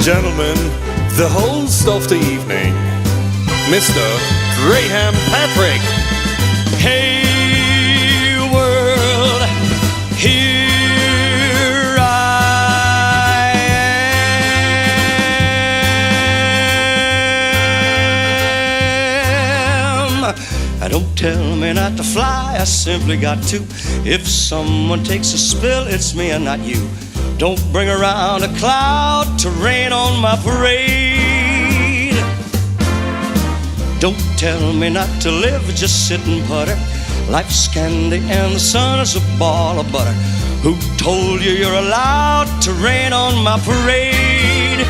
gentlemen, the host of the evening, Mr. Grahame Patrick. Hey world, here I am. Don't tell me not to fly, I simply got to. If someone takes a spill, it's me and not you. Don't bring around a cloud to rain on my parade. Don't tell me not to live, just sit and putter. Life's candy and the sun is a ball of butter. Who told you you're allowed to rain on my parade?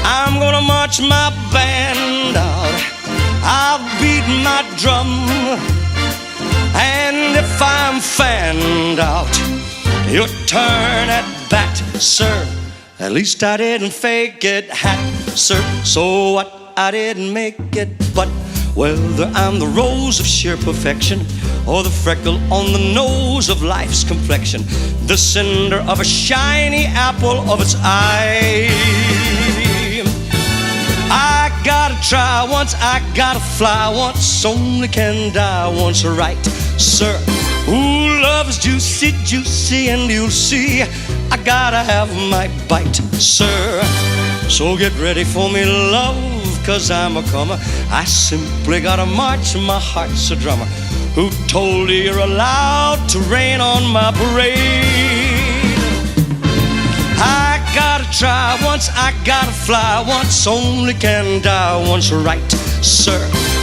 I'm gonna march my band out, I'll beat my drum, and if I'm fanned out, your turn at bat, sir. At least I didn't fake it, hat, sir. So what? I didn't make it, but whether I'm the rose of sheer perfection or the freckle on the nose of life's complexion, the cinder of a shiny apple of its eye, I gotta try once, I gotta fly once, only can die once, right, sir. Ooh, love is juicy, juicy, and you'll see I gotta have my bite, sir. So get ready for me, love, 'cause I'm a comer. I simply gotta march, my heart's a drummer. Who told you you're allowed to rain on my parade? I gotta try once, I gotta fly once, only can die once, right, sir.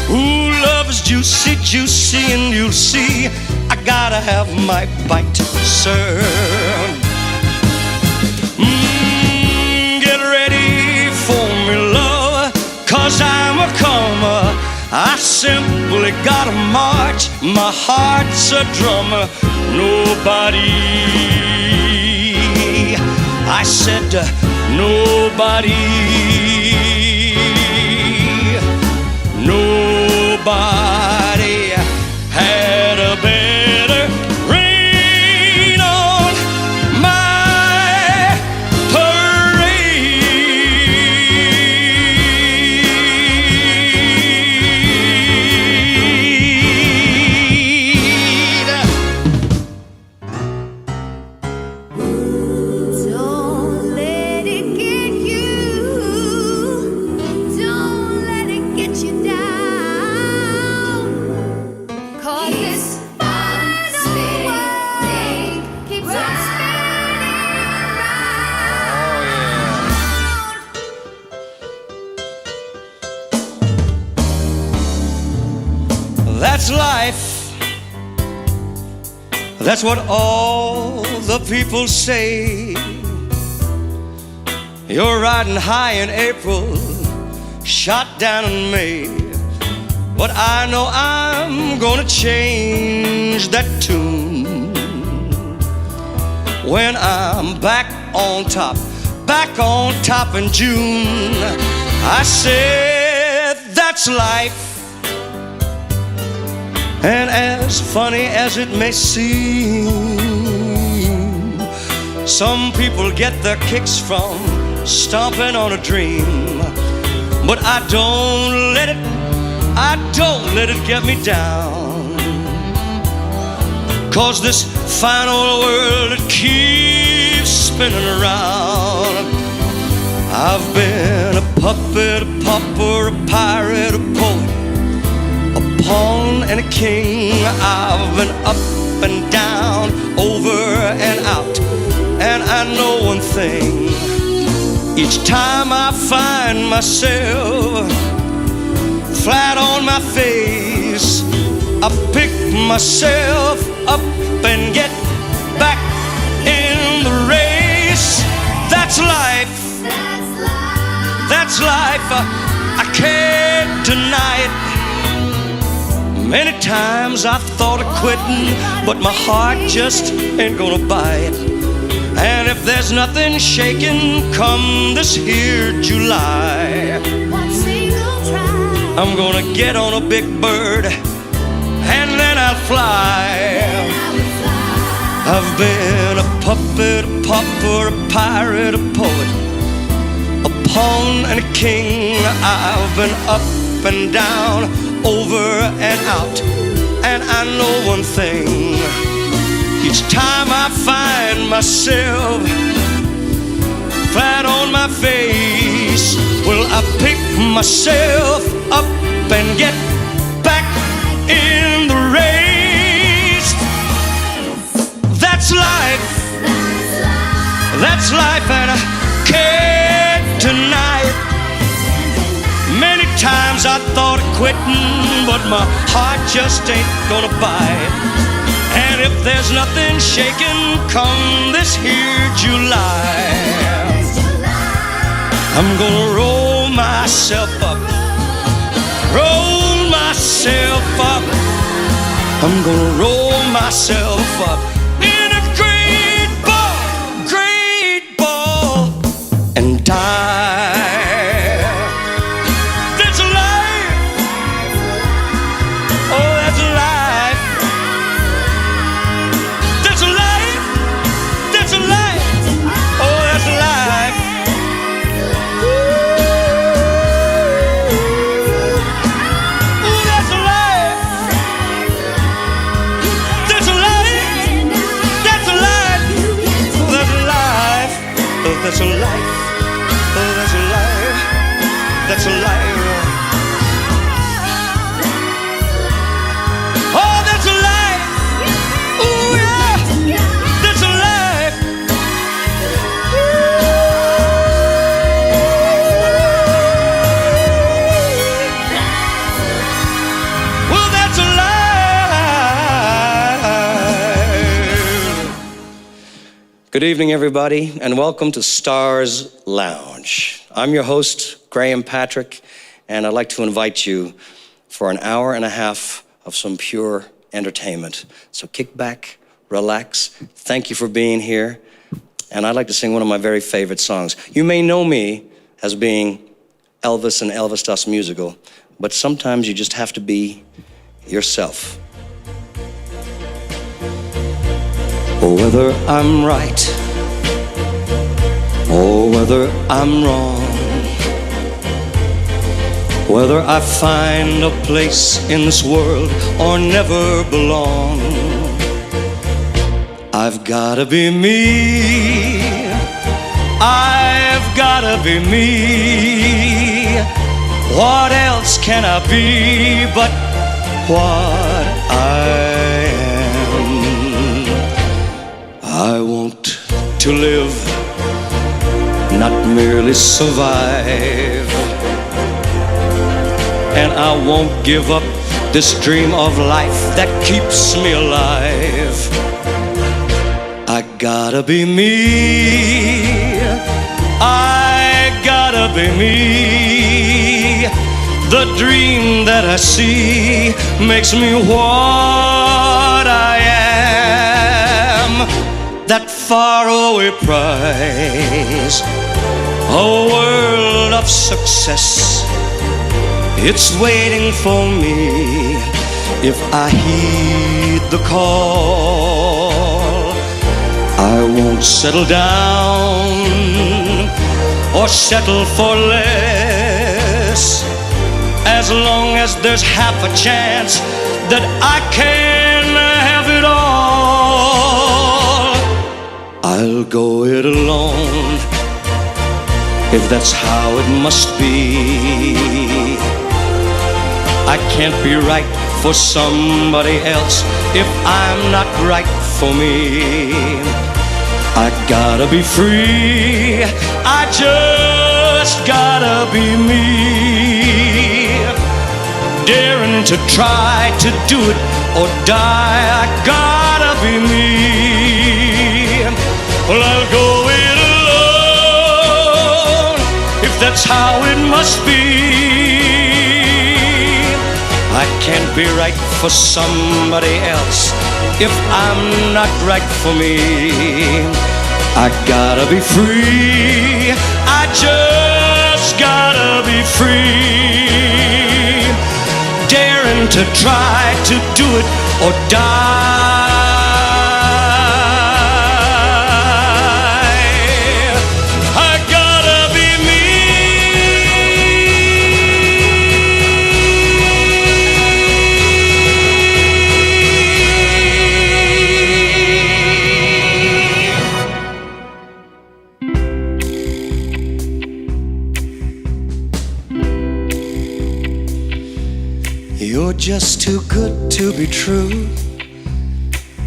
Ooh, love is juicy, juicy, and you'll see I gotta have my bite, sir. Get ready for me, love, 'cause I'm a comer. I simply gotta march, my heart's a drummer. Nobody, I said nobody, nobody had a better rain on my parade. Don't let it get you. Don't let it get you down. 'Cause this final world keeps on spinning around. That's life. That's what all the people say. You're riding high in April, shot down in May. But I know I'm gonna change that tune when I'm back on top in June. I said that's life. And as funny as it may seem, some people get their kicks from stomping on a dream. But I don't let it get me down. 'Cause this final world, it keeps spinning around. I've been a puppet, a pauper, a pirate, a poet, a pawn and a king. I've been up and down, over and out, and I know one thing. Each time I find myself flat on my face, I pick myself up and get back in the race. That's life. That's life. I can't deny it. Many times I thought of quitting, but my heart just ain't gonna buy it. And if there's nothing shaking come this here July, One single try, I'm gonna get on a big bird and then I'll fly. I've been a puppet, a pauper, a pirate, a poet, a pawn and a king. I've been up and down, over and out, and I know one thing. Each time I find myself flat on my face, well, I pick myself up and get back in the race. That's life. That's life, and I can't deny it. Many times I thought of quitting, but my heart just ain't gonna bite. And if there's nothing shaking come this here July, I'm gonna roll myself up, roll myself up. I'm gonna roll myself up in a great ball, and die. That's life. Oh, that's life. That's life. That's life. Oh, that's life. That's a life, oh, that's a life, that's a life. Oh, that's a life, ooh, yeah, that's a life. Well, that's a life. Good evening, everybody, and welcome to Stars Lounge. I'm your host, Grahame Patrick, and I'd like to invite you for an hour and a half of some pure entertainment. So kick back, relax. Thank you for being here. And I'd like to sing one of my very favorite songs. You may know me as being Elvis and Elvis Das Musical, but sometimes you just have to be yourself. Whether I'm right or whether I'm wrong, whether I find a place in this world or never belong, I've gotta be me. I've gotta be me. What else can I be but what I am? I want to live, not merely survive. And I won't give up this dream of life that keeps me alive. I gotta be me. I gotta be me. The dream that I see makes me what I am. That faraway prize, a world of success, it's waiting for me if I heed the call. I won't settle down or settle for less, as long as there's half a chance that I can have it all. I'll go it alone if that's how it must be. I can't be right for somebody else if I'm not right for me. I gotta be free. I just gotta be me. Daring to try to do it or die. I gotta be me. Well, I'll go it alone if that's how it must be. I can't be right for somebody else if I'm not right for me. I gotta be free. I just gotta be free. Daring to try to do it or die. I gotta be me. You're just too good to be true.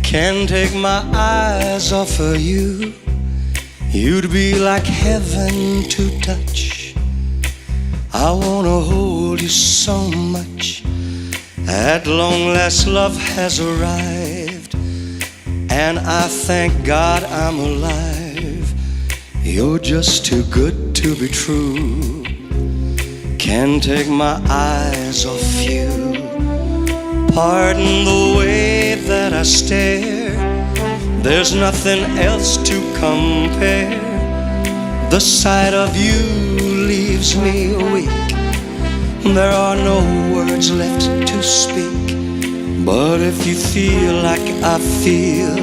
Can't take my eyes off of you. You'd be like heaven to touch. I wanna hold you so much. At long last love has arrived, and I thank God I'm alive. You're just too good to be true. Can't take my eyes off you. Pardon the way that I stare. There's nothing else to compare. The sight of you leaves me weak. There are no words left to speak. But if you feel like I feel,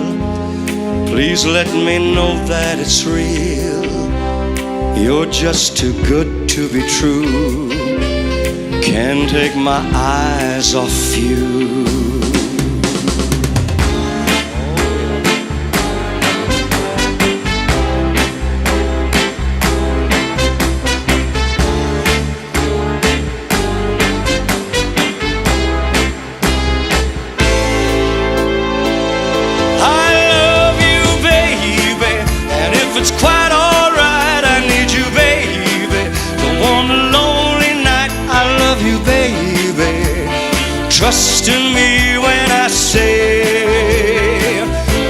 please let me know that it's real. You're just too good to be true. Can't take my eyes off you. Trust in me when I say,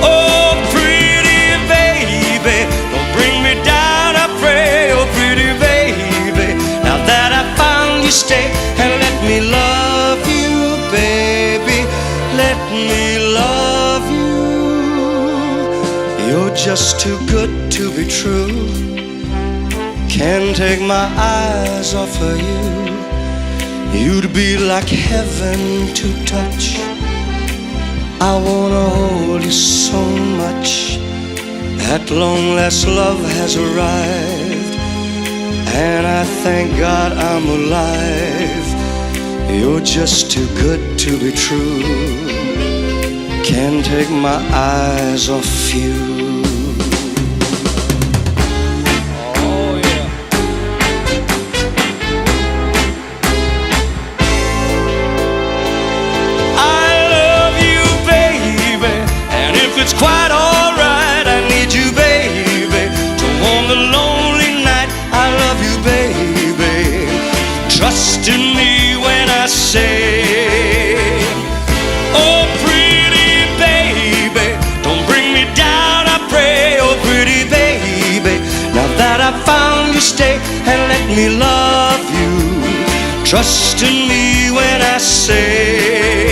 oh pretty baby, don't bring me down, I pray. Oh pretty baby, now that I found you, stay and let me love you, baby. Let me love you. You're just too good to be true. Can't take my eyes off of you. You'd be like heaven to touch. I wanna hold you so much. At long last love has arrived, and I thank God I'm alive. You're just too good to be true. Can't take my eyes off you. It's quite alright, I need you, baby. To warm the lonely night, I love you, baby. Trust in me when I say, oh pretty baby, don't bring me down, I pray. Oh pretty baby, now that I found you, stay and let me love you. Trust in me when I say,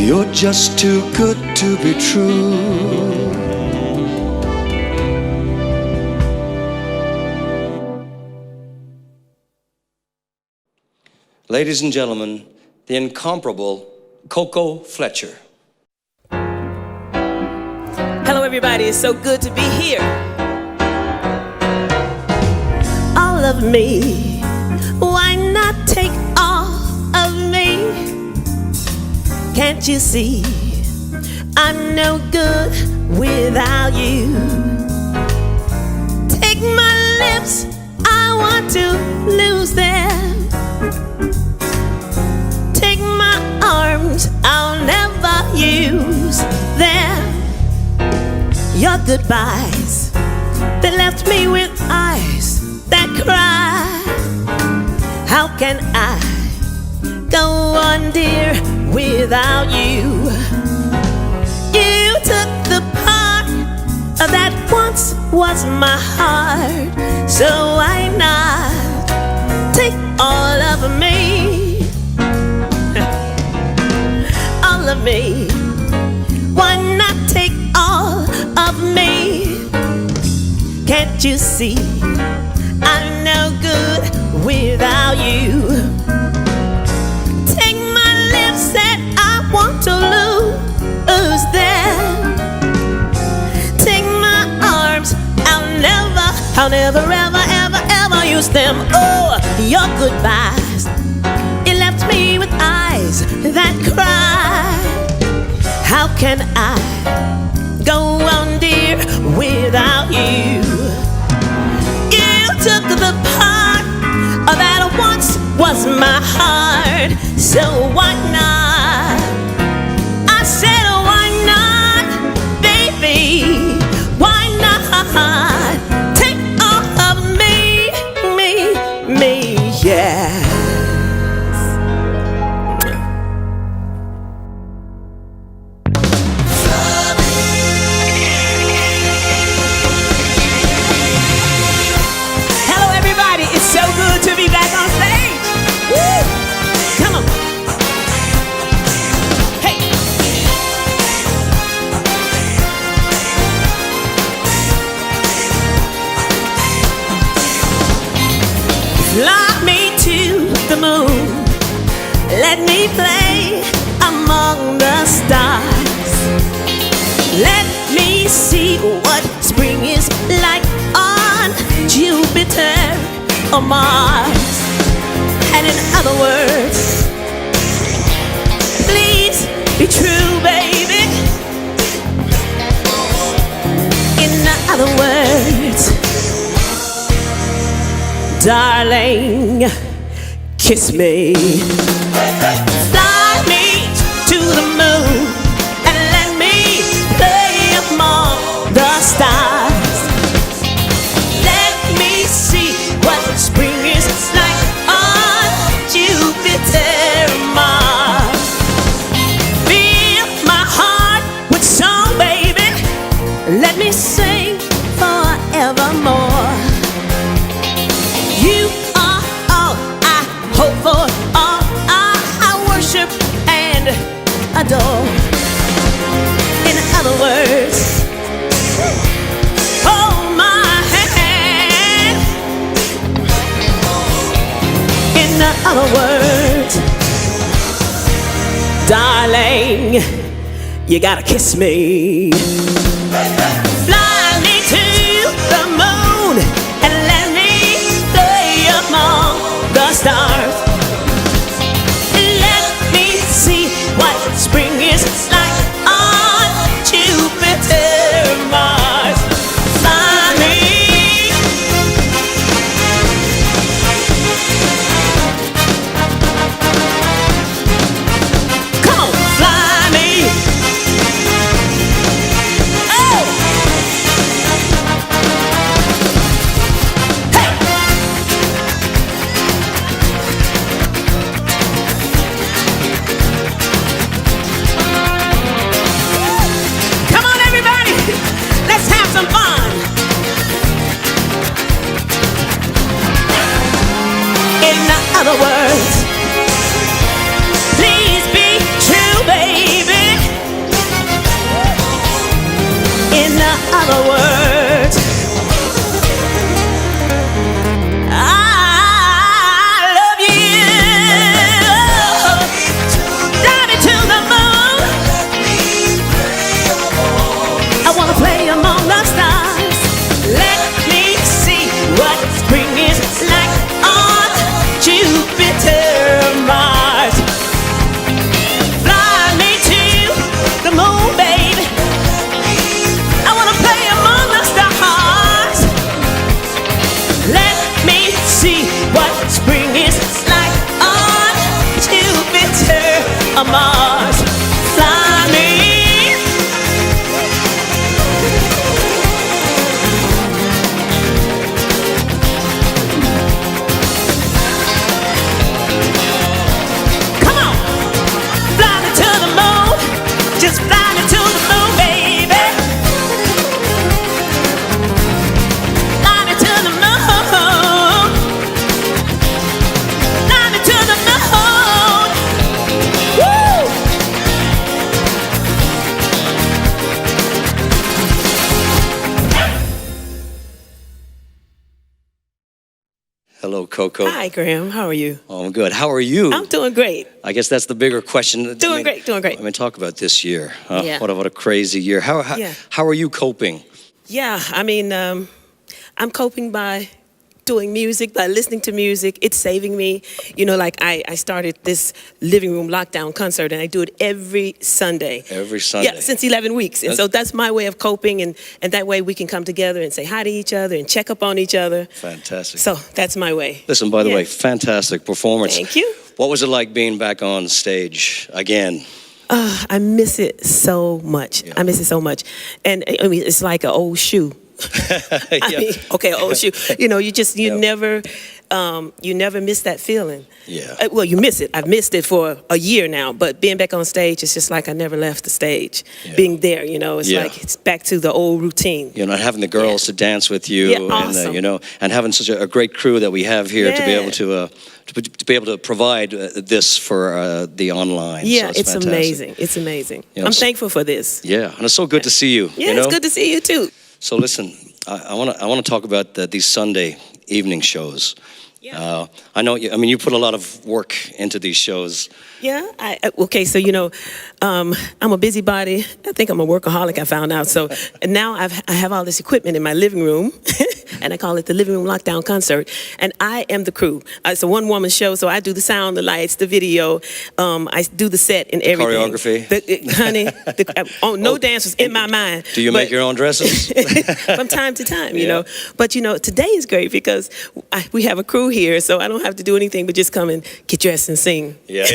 you're just too good to be true. Ladies and gentlemen, the incomparable Coco Fletcher. Hello everybody, it's so good to be here. All of me, why not take all of me? Can't you see I'm no good without you? Take my lips, I want to lose them. Take my arms, I'll never use them. Your goodbyes, they left me with eyes that cry. How can I go on, dear, without you? You took the part that once was my heart, so why not take all of me? All of me. Why not take all of me? Can't you see I'm no good without you? Take my lips that I want to lose them. Take my arms, I'll never, ever, ever, ever use them. Oh, your goodbyes, it left me with eyes that cry. How can I go on, dear, without you? You took the part that once was my heart, so why not? I said, why not, baby? Why not? Take all of me, yeah. Let me play among the stars. Let me see what spring is like on Jupiter or Mars. And in other words, please be true, baby. In other words, darling, kiss me. Fly me to the moon and let me play among the stars. Let me see what spring is like on Jupiter and Mars. Fill my heart with song, baby. Let me sing forevermore. You are all I hope for, all I worship and adore. In other words, hold my hand. In other words, darling, you gotta kiss me. Fly me to the moon and let me play among the stars. Let me see what spring is like on Jupiter, Mars. Fly me. Come on, fly me. Oh! Hey! Come on, everybody. Let's have some fun. In other words, please be true, baby. In other words, I love you. Fly me to the moon. I wanna play among the stars. Let me see what spring is like on Jupiter, Mars. Fly me to the moon, baby. I wanna play among the stars. Let me see what spring is like on Jupiter or Mars. Fly me. Come on, fly me to the moon. Just fly me to the moon, baby. Fly me to the moon. Fly me to the moon. Woo! Hello, Coco. Hi, Graham. How are you? Oh, I'm good. How are you? I'm doing great. I guess that's the bigger question. Doing great. I mean, talk about this year. Yeah. What a crazy year. Yeah. How are you coping? Yeah, I mean, I'm coping by doing music, by listening to music. It's saving me. You know, like I started this living room lockdown concert, and I do it every Sunday. Every Sunday? Yeah, since 11 weeks. And so that's my way of coping, and that way we can come together and say hi to each other and check up on each other. Fantastic. So that's my way. Listen, by the way, fantastic performance. Thank you. What was it like being back on stage again? I miss it so much. Yeah. I miss it so much. And I mean, it's like an old shoe. I mean, okay, old shoe. You know, you never miss that feeling. Yeah. Well, you miss it. I've missed it for a year now, but being back on stage, it's just like I never left the stage. Yeah. Being there, you know, it's Yeah. like it's back to the old routine. You know, having the girls to dance with you, Yeah, and awesome. you know, and having such a great crew that we have here to be Yeah. able to provide this for the online. Yeah, so it's fantastic. amazing. It's amazing. You know, I'm thankful for this. Yeah, and it's so good to see you. Yeah, you know? it's good to see you too. So listen, I want to talk about these Sunday evening shows. Yeah. I know. You put a lot of work into these shows. Yeah. Okay. So I'm a busybody. I think I'm a workaholic. I found out. So and now I have all this equipment in my living room, and I call it the living room lockdown concert. And I am the crew. It's a one-woman show, so I do the sound, the lights, the video. I do the set and everything. Choreography. No dancers in my mind. Do you make your own dresses? From time to time, you know. But today is great because we have a crew here, so I don't have to do anything but just come and get dressed and sing. Yeah.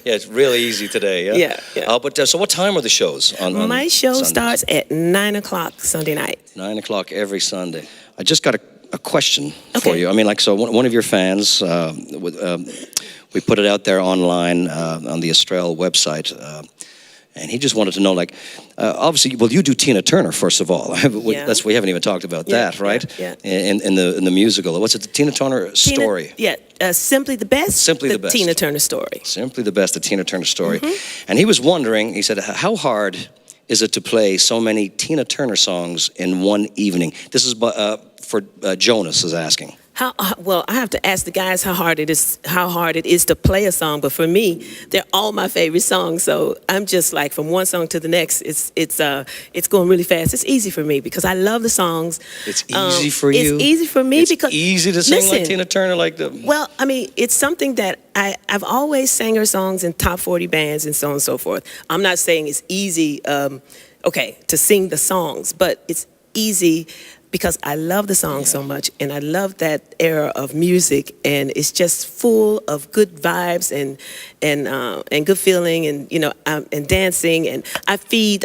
It's really easy today. Yeah. Yeah. But so what time are the shows on My show Sundays? starts at 9 o'clock Sunday night. 9 o'clock every Sunday. I just got a question for Okay. you. I mean, like, so one of your fans, we put it out there online on the Estrel website, and he just wanted to know, like, obviously, well, you do Tina Turner, first of all. Yeah. We haven't even talked about that, right? Yeah. In the musical. What's it, the Tina Turner story? Simply the Best. Simply the Best. Tina Turner story. Simply the Best, the Tina Turner story. Mm-hmm. And he was wondering, he said, how hard is it to play so many Tina Turner songs in one evening? This is for Jonas is asking. Well, I have to ask the guys how hard it is to play a song. But for me, they're all my favorite songs. So I'm just like from one song to the next. It's going really fast. It's easy for me because I love the songs. It's easy for you. It's easy for me because easy to sing like Tina Turner, like the. Well, I mean, it's something that I've always sang her songs in top 40 bands and so on and so forth. I'm not saying it's easy, to sing the songs, but it's easy because I love the song so much, and I love that era of music, and it's just full of good vibes and good feeling, and and dancing, and I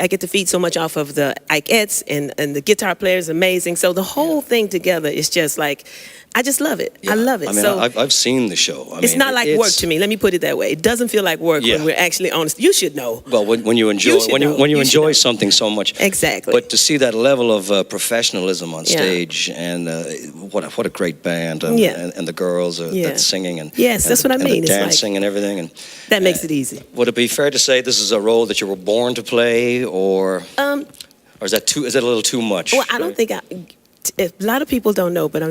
get to feed so much off of the Ikettes, and the guitar player is amazing. So the whole thing together is just like, I just love it. Yeah. I love it. I mean, so I've seen the show. it's not like work to me. Let me put it that way. It doesn't feel like work when we're actually honest. You should know. Well, when you enjoy when you enjoy something so much, Exactly. But to see that level of professionalism on stage, and what a great band, and the girls that's singing, and that's what I mean. And the It's dancing and everything, and that makes it easy. Would it be fair to say this is a role that you were born to play, or is that a little too much? Well, I don't think a lot of people don't know, but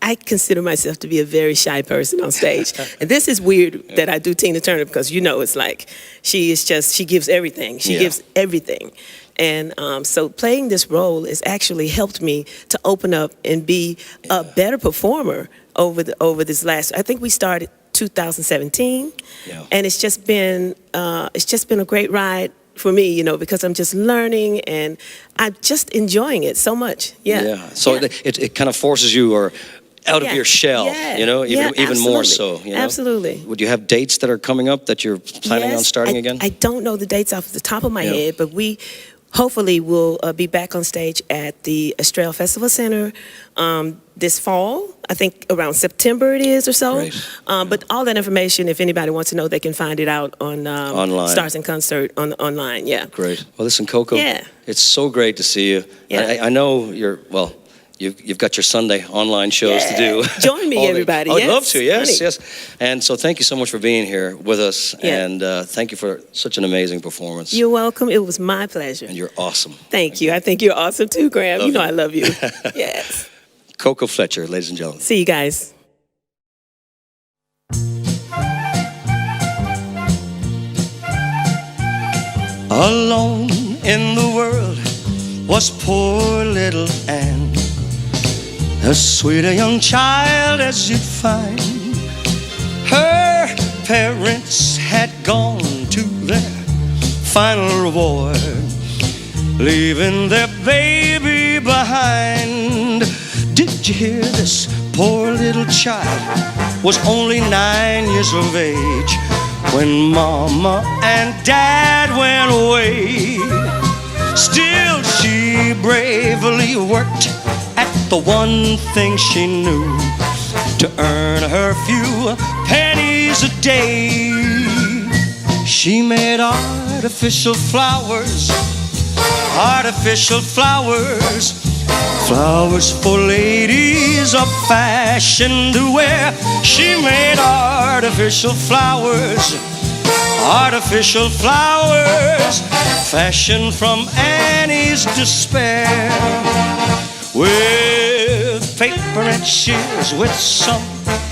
I consider myself to be a very shy person on stage. And this is weird that I do Tina Turner because, it's like she gives everything. She gives everything. And so playing this role has actually helped me to open up and be a better performer over this last, I think we started 2017. Yeah. And it's just been a great ride for me, because I'm just learning and I'm just enjoying it so much. Yeah. So it kind of forces you out of your shell, even more so. Absolutely. Would you have dates that are coming up that you're planning on starting again? I don't know the dates off the top of my head, but we hopefully will be back on stage at the Estrel Festival Center this fall. I think around September it is or so. Great. But all that information, if anybody wants to know, they can find it out on online. Stars and Concert online. Yeah. Great. Well, listen, Coco. Yeah. It's so great to see you. Yeah. I know you've got your Sunday online shows to do. Join me, everybody. I'd love to. Yes, Honey. yes. And so thank you so much for being here with us. Yeah. And thank you for such an amazing performance. You're welcome. It was my pleasure. And you're awesome. Thank you. I think you're awesome too, Graham. Love you. I love you. Yes. Coco Fletcher, ladies and gentlemen. See you guys. Alone in the world was poor little Anne. as sweet a young child as you'd find. Her parents had gone to their final reward, leaving their baby behind. Did you hear this? Poor little child was only 9 years of age when Mama and Dad went away. Still she bravely worked at the one thing she knew, to earn her few pennies a day. She made artificial flowers, artificial flowers, flowers for ladies of fashion to wear. She made artificial flowers, artificial flowers, fashioned from Annie's despair. With paper and shears, with some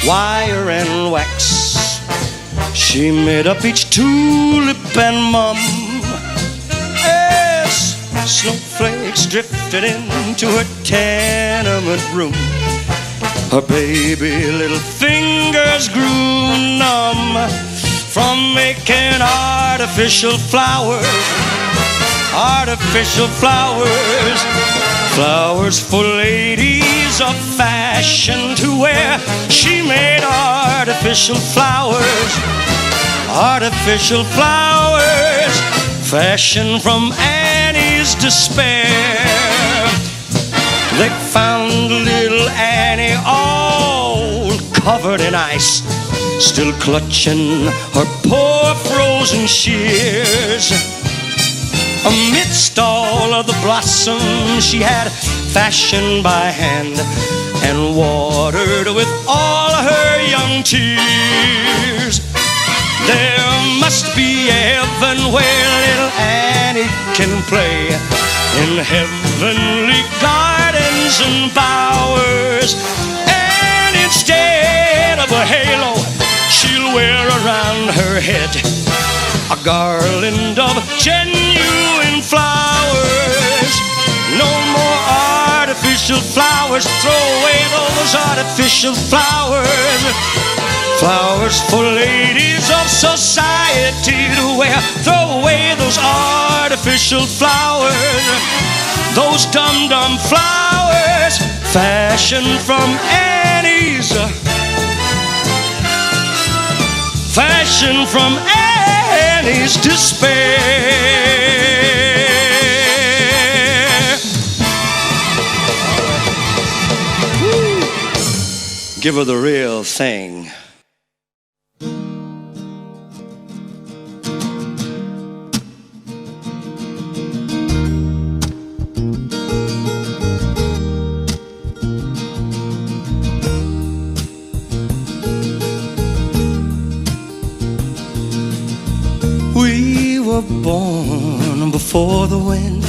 wire and wax, she made up each tulip and mum. As snowflakes drifted into her tenement room, her baby little fingers grew numb from making artificial flowers, artificial flowers, flowers for ladies of fashion to wear. She made artificial flowers, artificial flowers, fashioned from Annie's despair. They found little Annie all covered in ice, still clutching her poor frozen shears. Amidst all of the blossoms she had fashioned by hand and watered with all her young tears. There must be a heaven where little Annie can play, in heavenly gardens and bowers. And instead of a halo, she'll wear around her head a garland of genuine flowers. No more artificial flowers. Throw away those artificial flowers. Flowers for ladies of society to wear. Throw away those artificial flowers, those dum-dum flowers, fashioned from Annie's, fashioned from Annie's despair. Give her the real thing. We were born before the wind,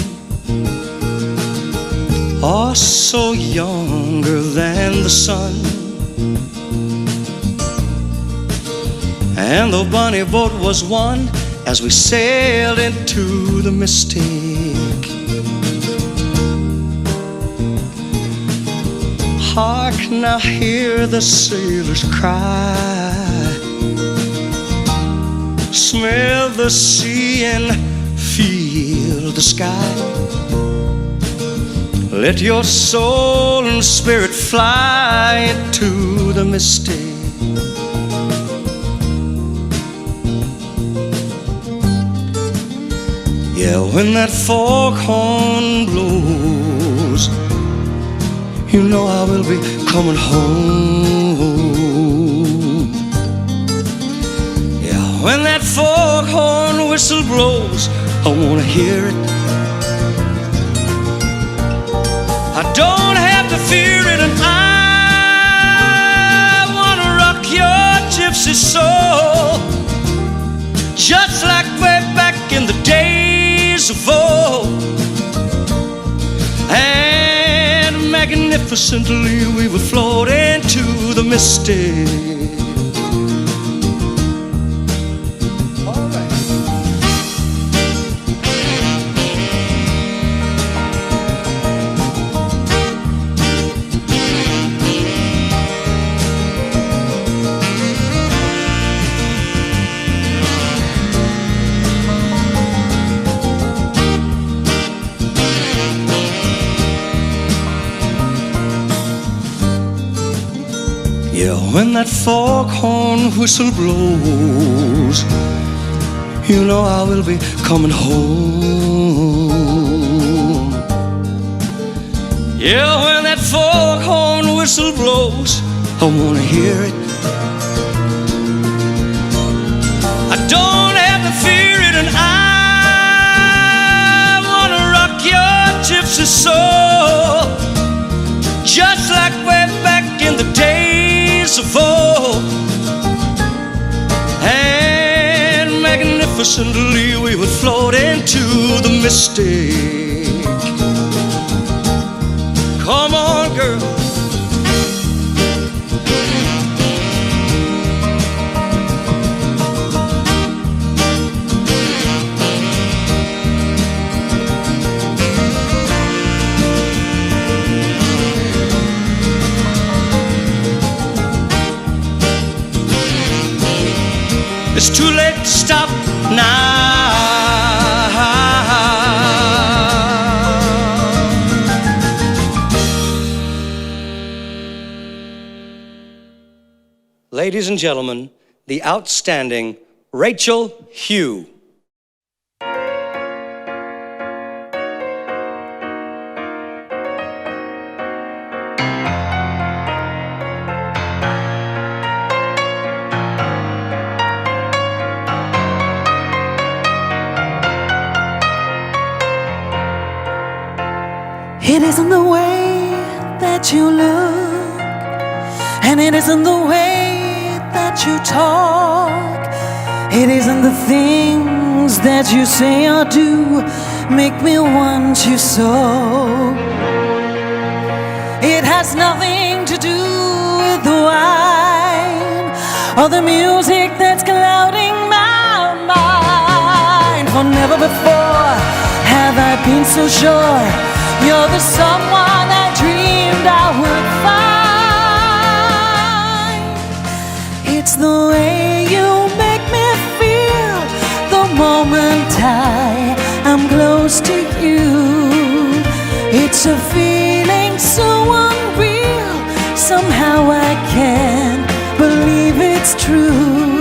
oh, so younger than the sun. And the bonny boat was one as we sailed into the mystic. Hark now, hear the sailors cry, smell the sea and feel the sky. Let your soul and spirit fly into the mystic. Yeah, when that foghorn blows, you know I will be coming home. Yeah, when that foghorn whistle blows, I wanna hear it. I don't have to fear it, and I wanna rock your gypsy soul, just like way back in the days of old. And magnificently we would float into the mystic. Yeah, when that foghorn whistle blows, you know I will be coming home. Yeah, when that foghorn whistle blows, I wanna hear it. I don't have to fear it, and I wanna rock your gypsy soul, just like way back in the days of old. And magnificently we would float into the mystic. Come on, girl. It's too late to stop now. Ladies and gentlemen, the outstanding Rachel Hiew. It isn't the way that you look, and it isn't the way that you talk. It isn't the things that you say or do make me want you so. It has nothing to do with the wine or the music that's clouding my mind. For never before have I been so sure you're the someone I dreamed I would find. It's the way you make me feel the moment I am close to you. It's a feeling so unreal, somehow I can't believe it's true.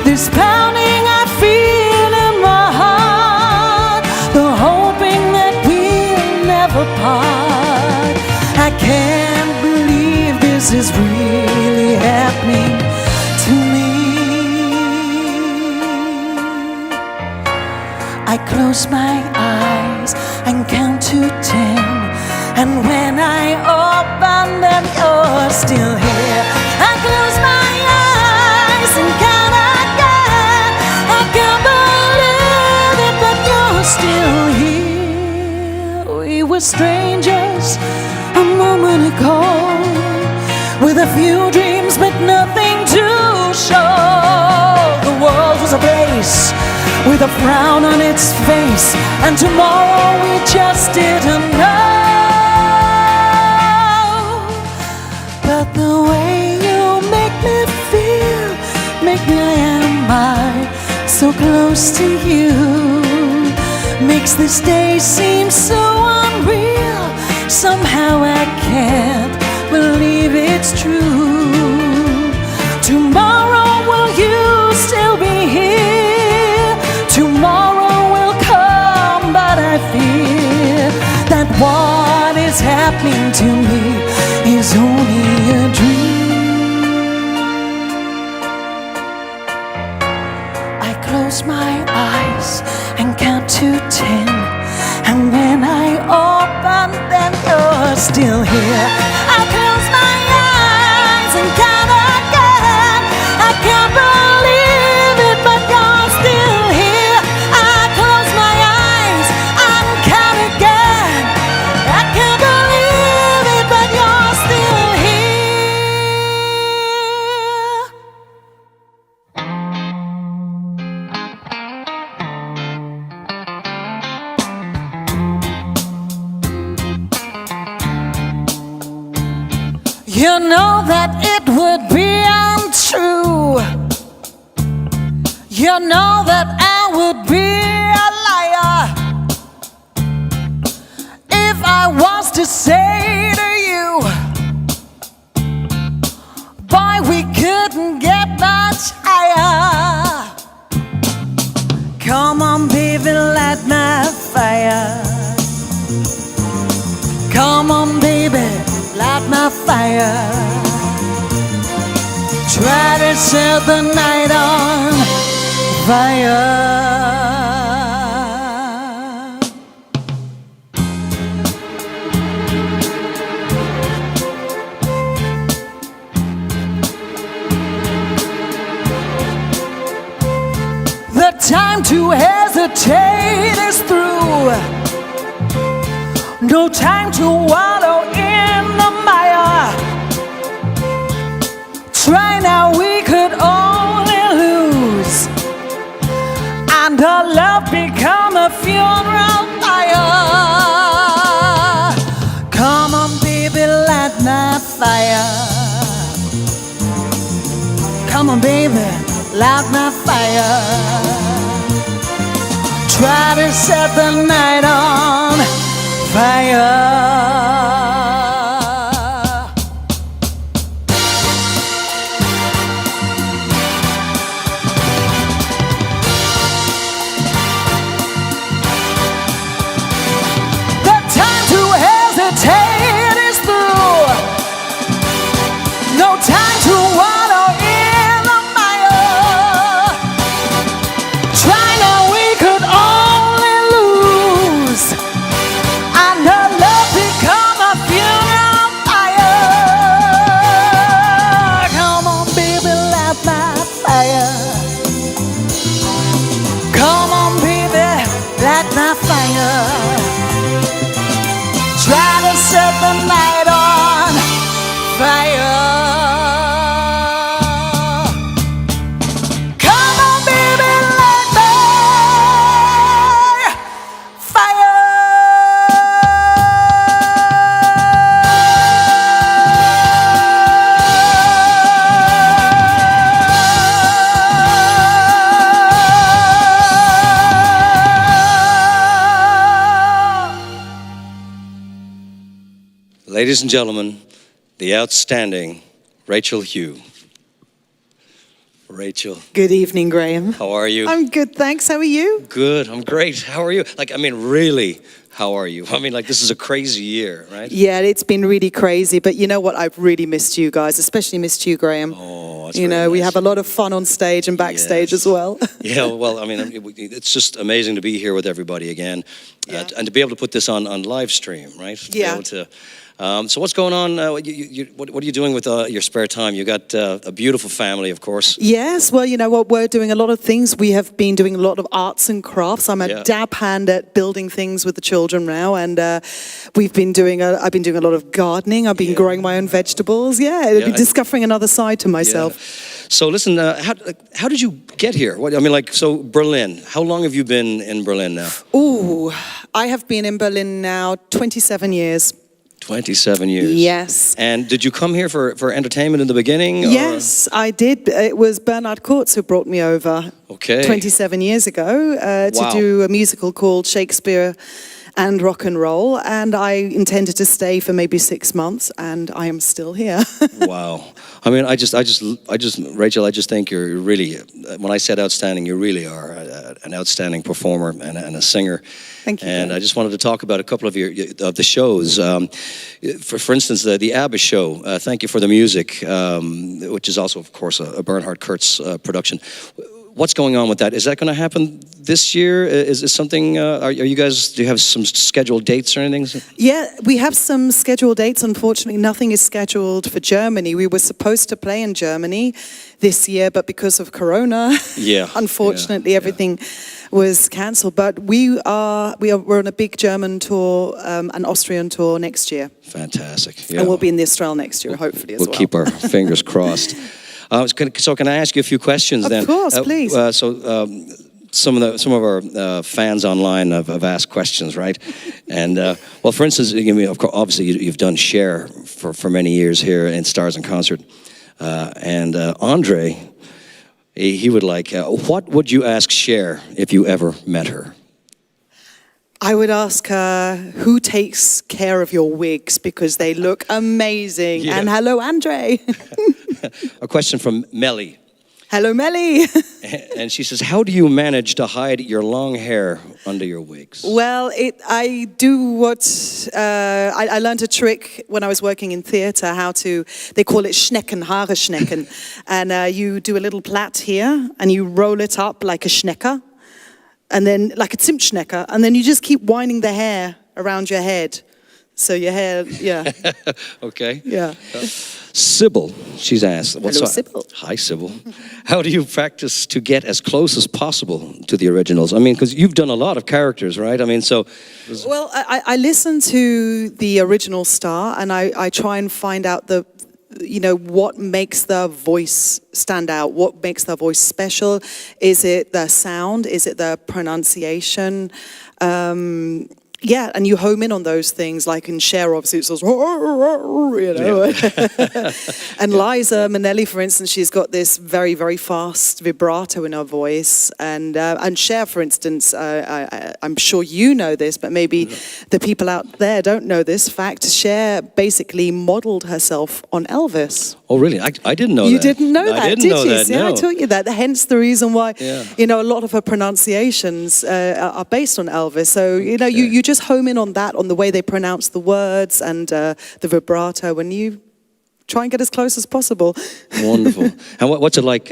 This pounding I feel in my heart, the hoping that apart. I can't believe this is really happening to me. I close my eyes and count to 10, and when I open them, you're still here. I close my eyes and count again. I can't believe it, but you're still here. We were strangers a moment ago, with a few dreams but nothing to show. The world was a place with a frown on its face, and tomorrow we just didn't know. But the way you make me feel, make me so close to you, makes this day seem so unreal. Somehow I can't believe it's true. Tomorrow will you still be here? Tomorrow will come, but I fear that what is happening to me is only a dream. I close my eyes and count to 10, and when I open them, you're still here. I close my eyes and count again. I can't believe it, but you're still here. I close my eyes and count again. I can't believe it, but you're still here. You know that it would be untrue. You know that I would be a liar if I was to say to you, couldn't get much higher. Come on, baby, light my fire. Come on, baby, light my fire. Try to set the night on fire. The time to hesitate is through. No time to wallow in the mire. Try now, we could only lose, and our love become a funeral fire. Come on, baby, light my fire. Come on, baby, light my fire. Try to set the night on fire. The time to hesitate is through. No time to wallow in the mire. Try now, we could only lose, and our love become a funeral fire. Come on, baby, light my fire. Come on, baby, light my fire. Try to set the night on fire. Come on, baby, light my fire. Ladies and gentlemen, the outstanding Rachel Hiew. Rachel, Good evening, Grahame. how are you? I'm good, thanks. How are you? Good, I'm great. How are you? Really, how are you? This is a crazy year, right? Yeah, it's been really crazy, but you know what? I've really missed you guys, especially missed you, Grahame. Oh, that's You know, very we nice. have a lot of fun on stage and backstage Yes. as well. Yeah, well, it's just amazing to be here with everybody again, Yeah. and to be able to put this on live stream, right? To be Yeah. able to, so what's going on? What are you doing with your spare time? You got a beautiful family, of course. Yes, well, you know what? We're doing a lot of things. We have been doing a lot of arts and crafts. I'm a Yeah. dab hand at building things with the children now, and I've been doing a lot of gardening. I've been growing my own vegetables. Yeah, Yeah, discovering another side to myself. Yeah. So listen, how did you get here? So Berlin. How long have you been in Berlin now? Ooh, I have been in Berlin now 27 years. 27 years. Yes. And did you come here for entertainment in the beginning? Or? Yes, I did. It was Bernard Kurtz who brought me over 27 years ago to Wow. do a musical called Shakespeare and Rock and Roll, and I intended to stay for maybe 6 months, and I am still here. Wow. Rachel, I just think you're really, when I said outstanding, you really are an outstanding performer and a singer. Thank you. And I just wanted to talk about a couple of the shows. For instance, the ABBA show. Thank you for the music, which is also, of course, a Bernhard Kurtz production. What's going on with that? Is that going to happen this year? Is something? Are you guys? Do you have some scheduled dates or anything? Yeah, we have some scheduled dates. Unfortunately, nothing is scheduled for Germany. We were supposed to play in Germany this year, but because of Corona, unfortunately, everything was cancelled. But we're on a big German tour, an Austrian tour next year. Fantastic. Yeah. And we'll be in Israel next year, hopefully, as well. We'll keep our fingers crossed. So can I ask you a few questions then? Of course, please. Some of our fans online have asked questions, right? And for instance, obviously you've done Cher for many years here in Stars in Concert, and Andre, he would like, what would you ask Cher if you ever met her? I would ask her, who takes care of your wigs, because they look amazing. Yeah. And hello, Andre. a question from Melly. Hello, Melly. And she says, how do you manage to hide your long hair under your wigs? Well, I learned a trick when I was working in theatre, they call it Schnecken, Haare-Schnecken. And you do a little plait here, and you roll it up like a Schnecker, and then like a Zimtschnecker, and then you just keep winding the hair around your head. So your hair, yeah. Okay. Yeah. Sybil, she's asked. Hello, Sybil. Hi, Sybil. How do you practice to get as close as possible to the originals? I mean, because you've done a lot of characters, right? I mean, so... Well, I listen to the original star, and I try and find out what makes their voice stand out, what makes their voice special. Is it their sound? Is it their pronunciation? Yeah, and you home in on those things, like in Cher, obviously it says, And Liza Minnelli, for instance, she's got this very, very fast vibrato in her voice. And Cher, for instance, I'm sure you know this, but maybe the people out there don't know this fact. Cher basically modeled herself on Elvis. Oh, really? I didn't know that. You didn't know that, did you? That, See, no. I taught you that. Hence the reason why, a lot of her pronunciations are based on Elvis. So, you just home in on that, on the way they pronounce the words and the vibrato, and you try and get as close as possible. Wonderful. And what's it like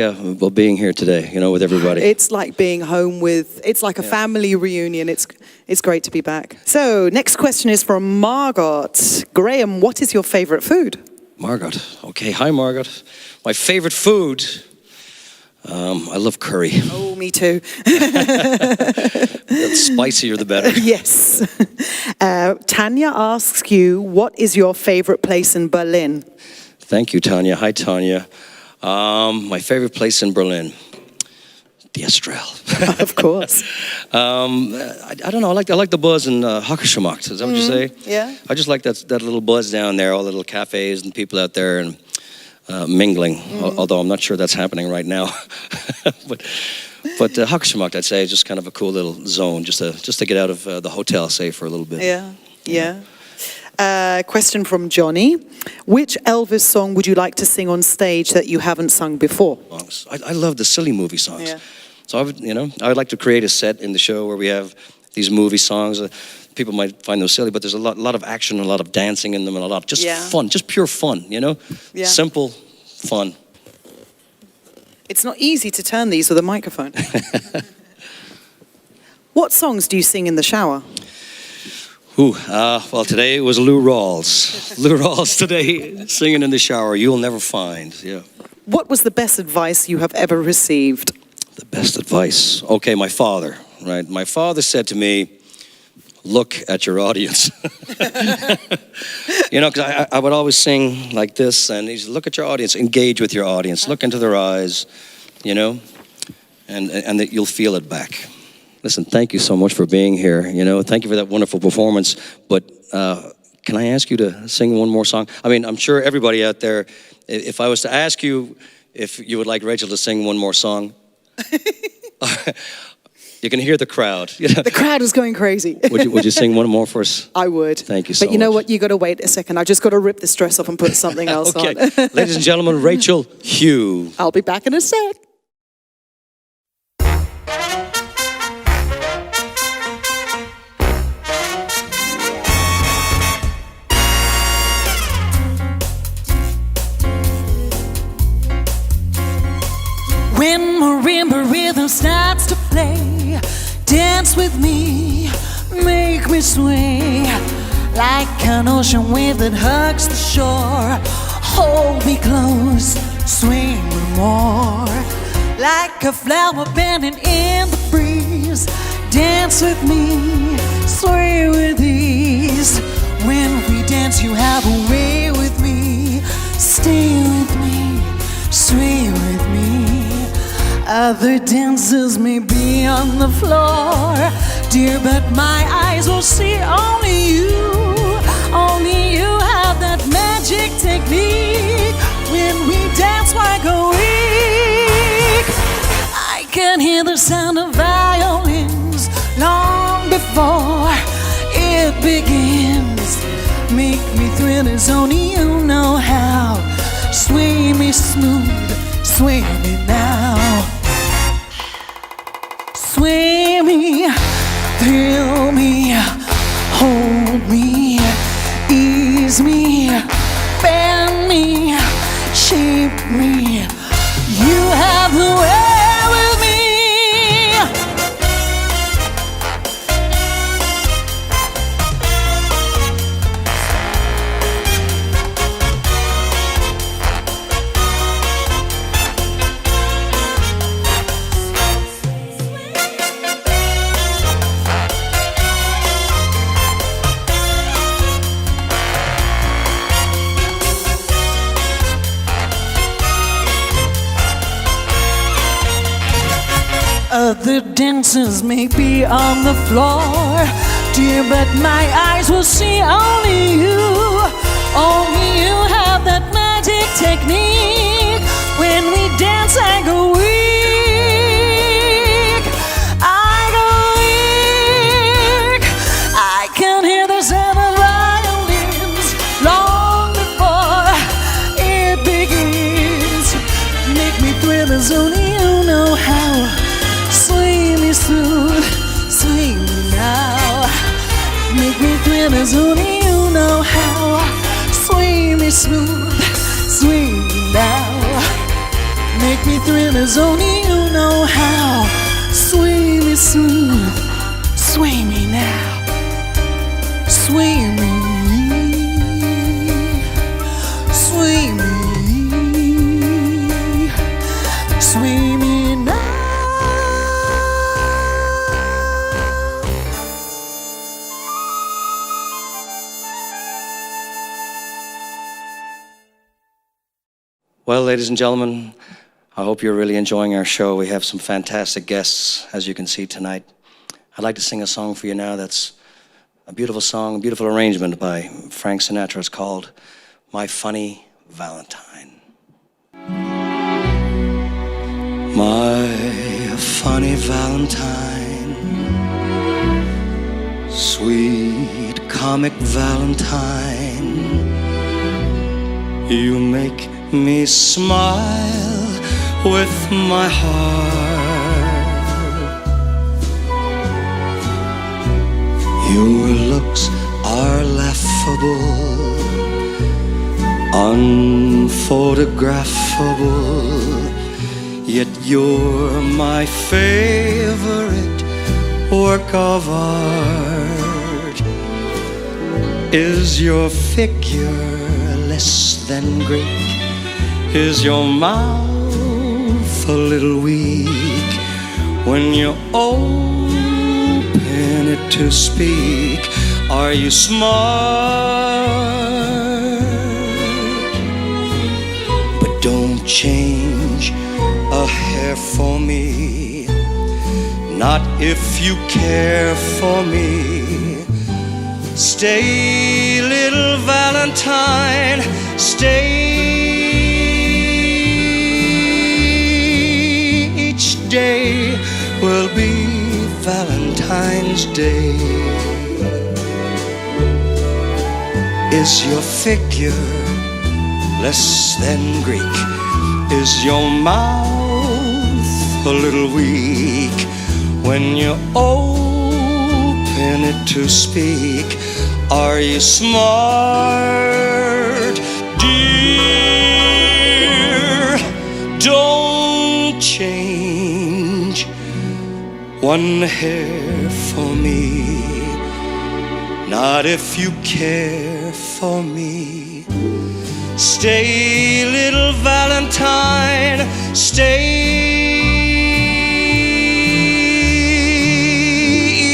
being here today, with everybody? It's like being home it's like a family reunion. It's great to be back. So, next question is from Margot. Grahame, what is your favorite food? Margot. Okay, hi Margot. My favorite food, I love curry. Oh, me too. The spicier the better. Yes. Tanya asks you, what is your favorite place in Berlin? Thank you, Tanya. Hi, Tanya. My favorite place in Berlin, the Estrel. Of course. I don't know. I like the buzz in Hockerschemacht. Is that what you say? Yeah. I just like that little buzz down there, all the little cafes and people out there and mingling. Although I'm not sure that's happening right now. but Hockerschemacht, I'd say, is just kind of a cool little zone, just to get out of the hotel, say, for a little bit. Yeah. Question from Johnny. Which Elvis song would you like to sing on stage that you haven't sung before? I love the silly movie songs. Yeah. So I would like to create a set in the show where we have these movie songs. People might find them silly, but there's a lot of action, a lot of dancing in them, and a lot of just fun, just pure fun, Yeah. Simple fun. It's not easy to turn these with a microphone. What songs do you sing in the shower? Well, today it was Lou Rawls. Lou Rawls today, singing in the shower, You'll Never Find, What was the best advice you have ever received? The best advice? Okay, my father, right? My father said to me, look at your audience. Because I would always sing like this, and he said, look at your audience, engage with your audience, look into their eyes, and that you'll feel it back. Listen, thank you so much for being here. Thank you for that wonderful performance. But can I ask you to sing one more song? I mean, I'm sure everybody out there, if I was to ask you if you would like Rachel to sing one more song, you can hear the crowd. The crowd is going crazy. Would you sing one more for us? I would. Thank you so much. But you know what? You got to wait a second. I just got to rip this dress off and put something else on. Ladies and gentlemen, Rachel Hiew. I'll be back in a sec. When marimba rhythm starts to play, dance with me, make me sway. Like an ocean wave that hugs the shore, hold me close, swing me more. Like a flower bending in the breeze, dance with me, sway with ease. When we dance you have a way with me, stay with me, sway with me. Other dancers may be on the floor, dear, but my eyes will see only you. Only you have that magic technique. When we dance like a week, I can hear the sound of violins long before it begins. Make me thrill as only you know how. Sway me, smooth, sway me now. Sway me, thrill me, hold me, ease me, bend me, shape me. You have the way with me. Other dancers may be on the floor, dear, but my eyes will see only you. Only you have that magic technique. When we dance, I go weak. I go weak. I can hear the sound of violins long before it begins. Make me thrill as only you know how. Sway me smooth, sway me now. Make me thrill as only you know how. Sway me smooth, sway me now. Make me thrill as only you know how. Sway me smooth, sway me now. Sway me, sway me, sway me now. Well, ladies and gentlemen, I hope you're really enjoying our show. We have some fantastic guests, as you can see tonight. I'd like to sing a song for you now that's a beautiful song, a beautiful arrangement by Frank Sinatra. It's called My Funny Valentine. My funny Valentine, sweet comic Valentine, you make me smile with my heart. Your looks are laughable, unphotographable, yet you're my favorite work of art. Is your figure less than Greek? Is your mouth a little weak? When you open it to speak, are you smart? But don't change a hair for me, not if you care for me. Stay, little Valentine, stay. Each day will be Valentine's Day. Is your figure less than Greek? Is your mouth a little weak? When you open it to speak, are you smart? Dear, don't change one hair for me, not if you care for me. Stay, little Valentine, stay.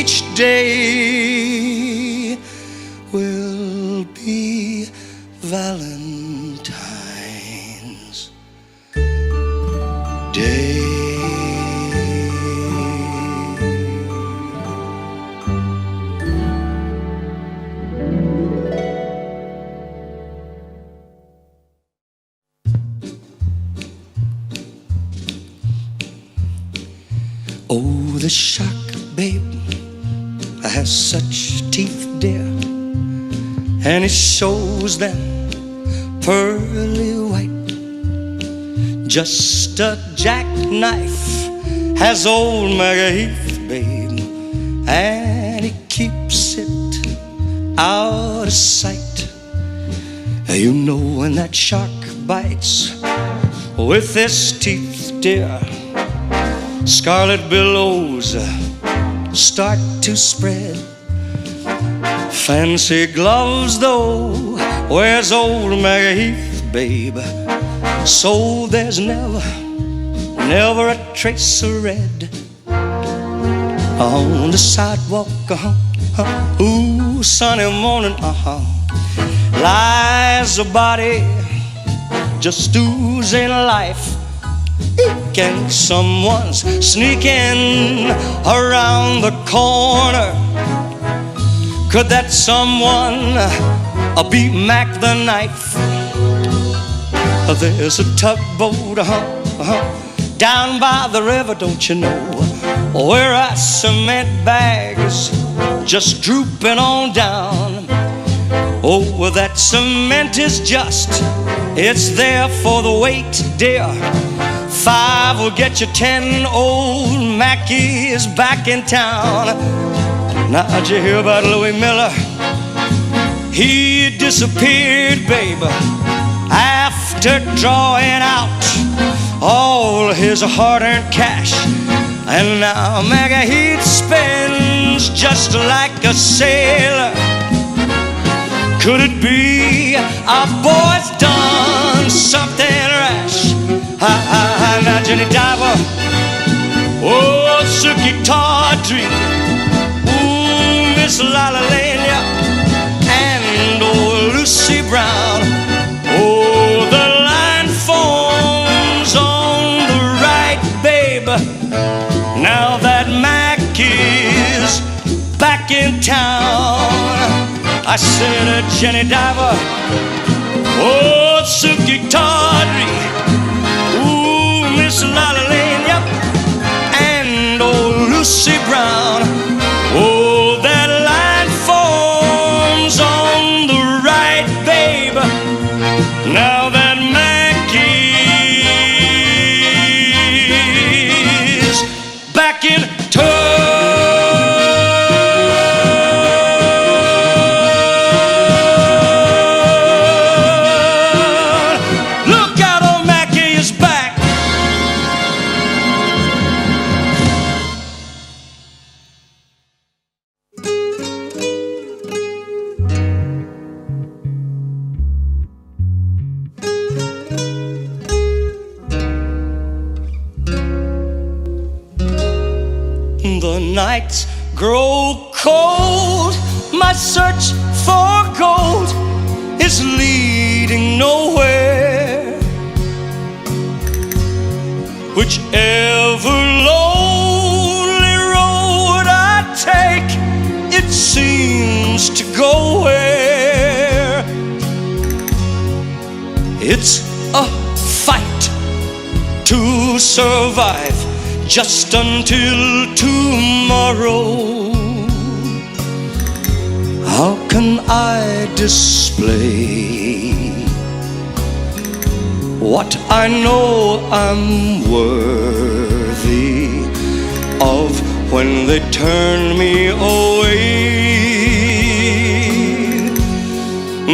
Each day will be Valentine's Day. Oh, the shark, babe, has such teeth, dear, and it shows them pearly white. just a jackknife has old Maggie Heath, babe, and he keeps it out of sight. You know when that shark bites with his teeth, dear, scarlet billows start to spread. Fancy gloves, though, wears old Maggie Heath, babe, so there's never a trace of red on the sidewalk. Ooh, sunny morning, lies a body just oozing life. Can someone's sneaking around the corner? Could that someone be Mac the Knife? There's a tugboat down by the river, don't you know, where our cement bags just drooping on down. Oh, well, that cement is just, it's there for the weight, dear. 5 will get you 10, old Mackie is back in town. Now, did you hear about Louis Miller? He disappeared, babe, after drawing out all his hard-earned cash. And now Maggie Heath spins just like a sailor. Could it be our boy's done something rash? Now Jenny Diver, oh, Suki Tawdry, ooh, Miss Lila Lania, and oh, Lucy Brown. Oh, the line forms on the right, babe, now that Mac is back in town. I said, Jenny Diver, oh, Suki Tawdry, ooh, Miss Lila Lane, yep, and oh, Lucy Brown. Oh, that line forms on the right, babe, now that Mackie's back in town. The nights grow cold, my search for gold is leading nowhere. Whichever lonely road I take, it seems to go where. It's a fight to survive just until tomorrow. How can I display what I know I'm worthy of when they turn me away?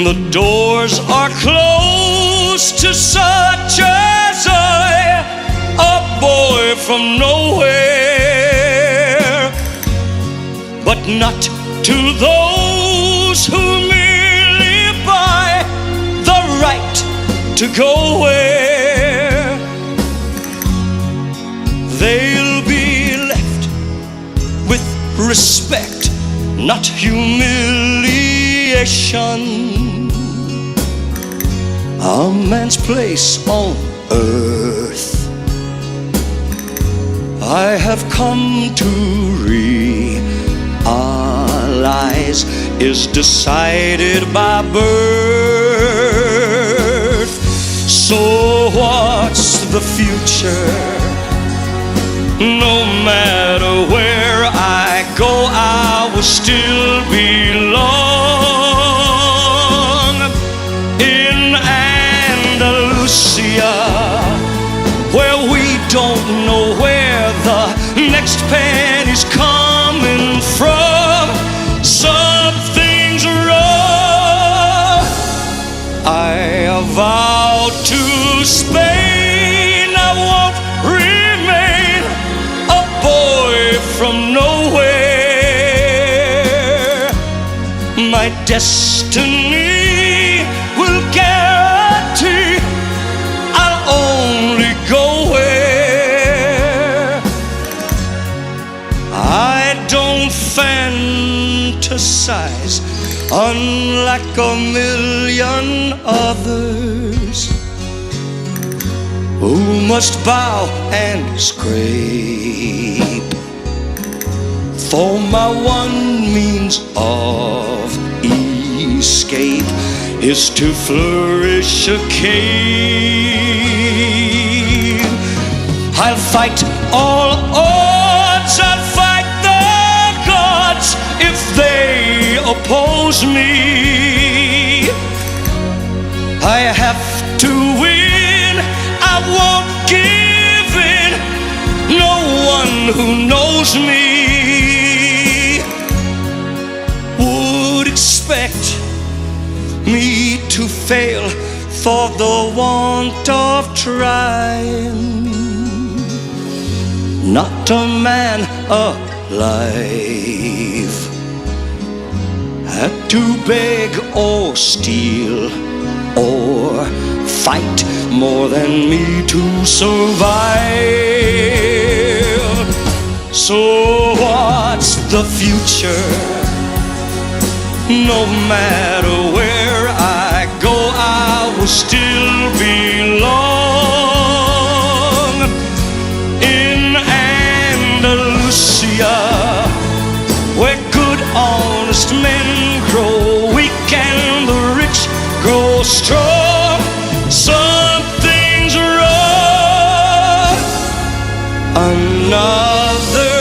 The doors are closed to such as I, a boy from nowhere, but not to those who merely buy the right to go where. They'll be left with respect, not humiliation. A man's place on earth, I have come to realize, is decided by birth. So what's the future? No matter where I go, I will still belong in Andalusia. Spain, I won't remain a boy from nowhere. My destiny will guarantee I'll only go where I don't fantasize, unlike a million others who must bow and scrape. For my one means of escape is to flourish a cave. I'll fight all odds, I'll fight the gods if they oppose me. I have to win, I won't give in. No one who knows me would expect me to fail for the want of trying. Not a man alive had to beg or steal or fight more than me to survive. So what's the future? No matter where I go, I will still belong in Andalusia, where good, honest men grow weak and the rich grow strong. Something's wrong. Another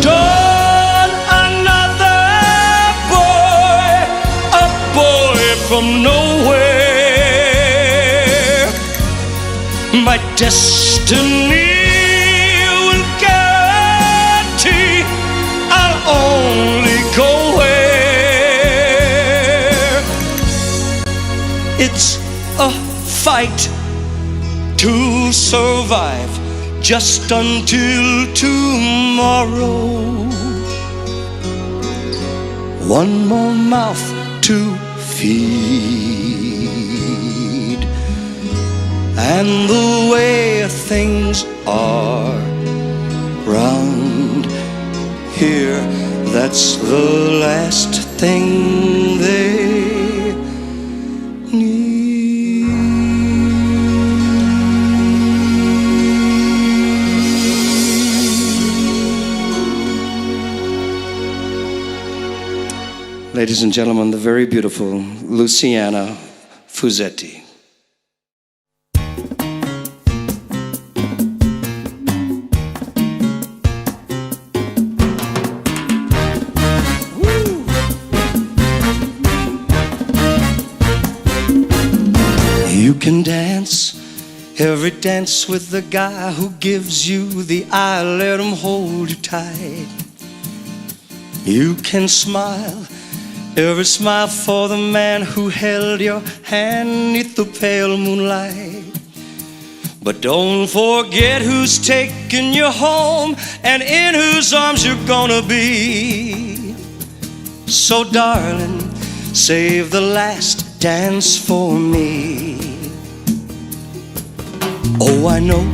dawn, another boy, a boy from nowhere. My destiny will guarantee I'll only go where it's a fight to survive just until tomorrow. One more mouth to feed, and the way things are round here, that's the last thing they Ladies and gentlemen, the very beautiful Luciana Fusetti. You can dance every dance with the guy who gives you the eye, let him hold you tight. You can smile every smile for the man who held your hand neath the pale moonlight. But don't forget who's taking you home and in whose arms you're gonna be. So darling, save the last dance for me. Oh, I know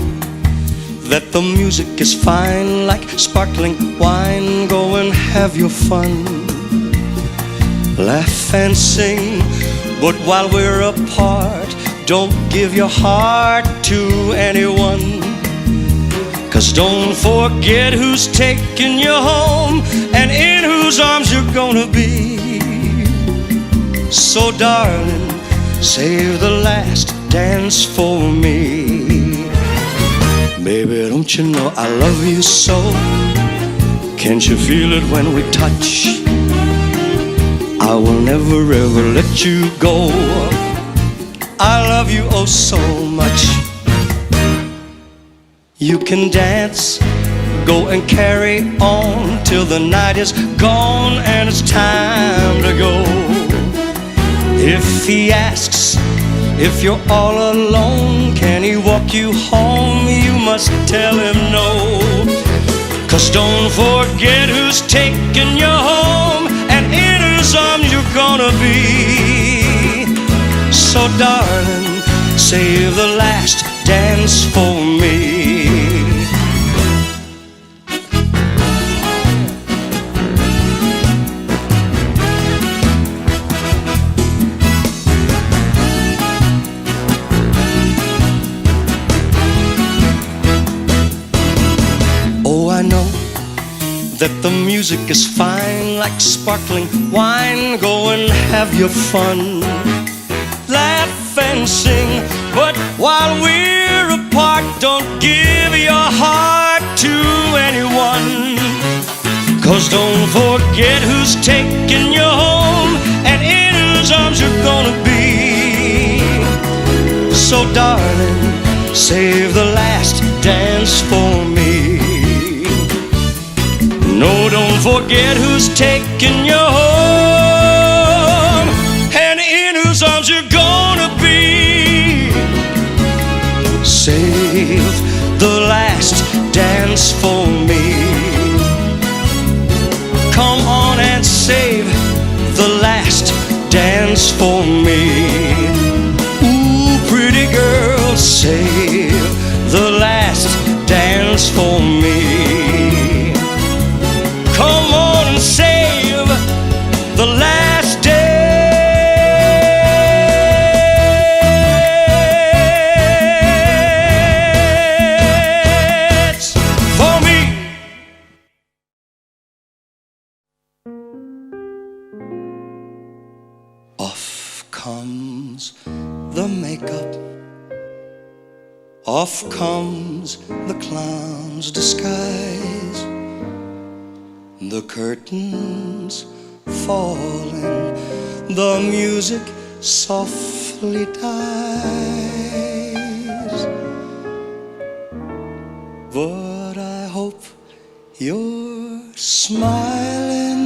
that the music is fine, like sparkling wine. Go and have your fun, laugh and sing, but while we're apart, don't give your heart to anyone. 'Cause don't forget who's taking you home and in whose arms you're gonna be. So darling, save the last dance for me. Baby, don't you know I love you so? Can't you feel it when we touch? I will never ever let you go. I love you oh so much. You can dance, go and carry on till the night is gone and it's time to go. If he asks If you're all alone, can he walk you home? You must tell him no. 'Cause don't forget who's taking you home, and in his arms you're gonna be. So darling, save the last dance for me. That the music is fine, like sparkling wine. Go and have your fun, laugh and sing. But while we're apart, don't give your heart to anyone. 'Cause don't forget who's taking you home, and in whose arms you're gonna be. So darling, save the last dance for me. No, don't forget who's taking you home, and in whose arms you're gonna be. Save the last dance for me. Come on and save the last dance for me. Ooh, pretty girl, save the last dance for me. Come on and save the last dance for me. Off comes the makeup, off comes the clown's disguise. The curtains falling, the music softly dies. But I hope you're smiling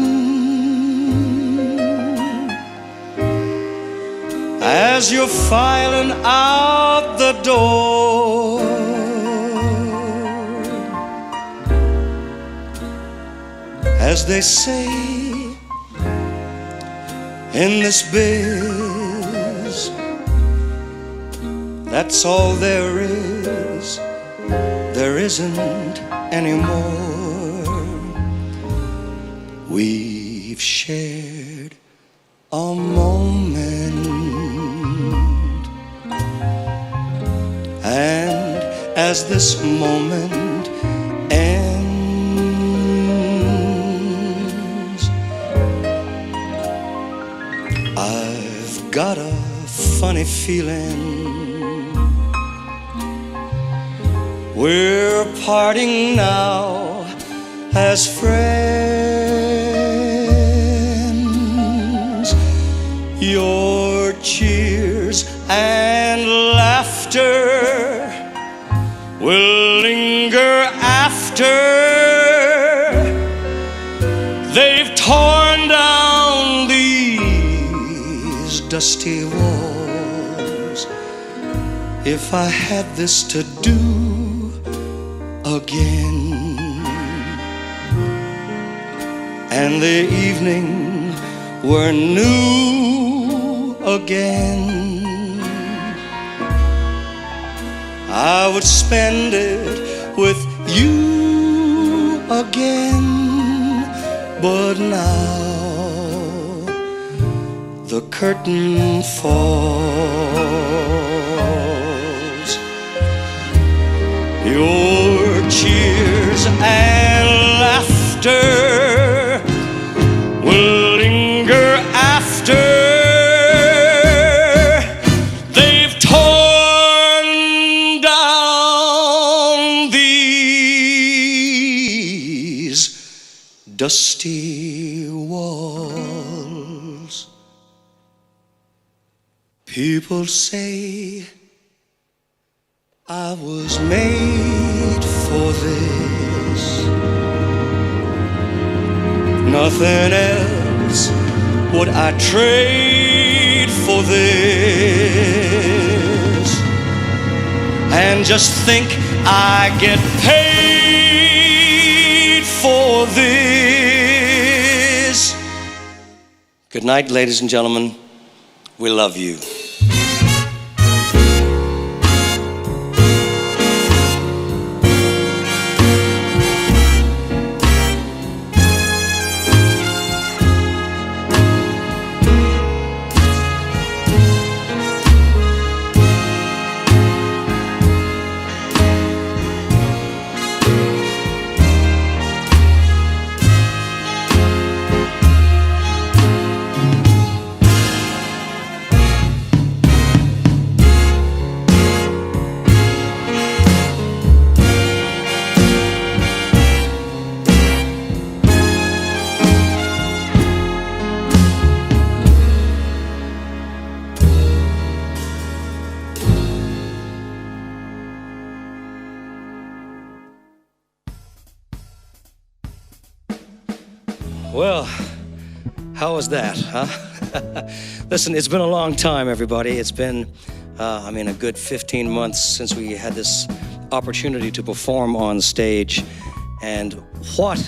as you're filing out the door. As they say in this biz, that's all there is. There isn't anymore. We've shared a moment, and as this moment ends, I've got a funny feeling we're parting now as friends. Your cheers and laughter will linger after they've torn down these dusty walls. If I had this to do again, and the evening were new again, I would spend it with you again. But now the curtain falls, your cheers and laughter will linger after they've torn down these dusty walls. People say I was made for this, nothing else would I trade for this. and just think I get paid for this. Good night, ladies and gentlemen. We love you. Well, how was that, huh? Listen, it's been a long time, everybody. It's been, a good 15 months since we had this opportunity to perform on stage. And what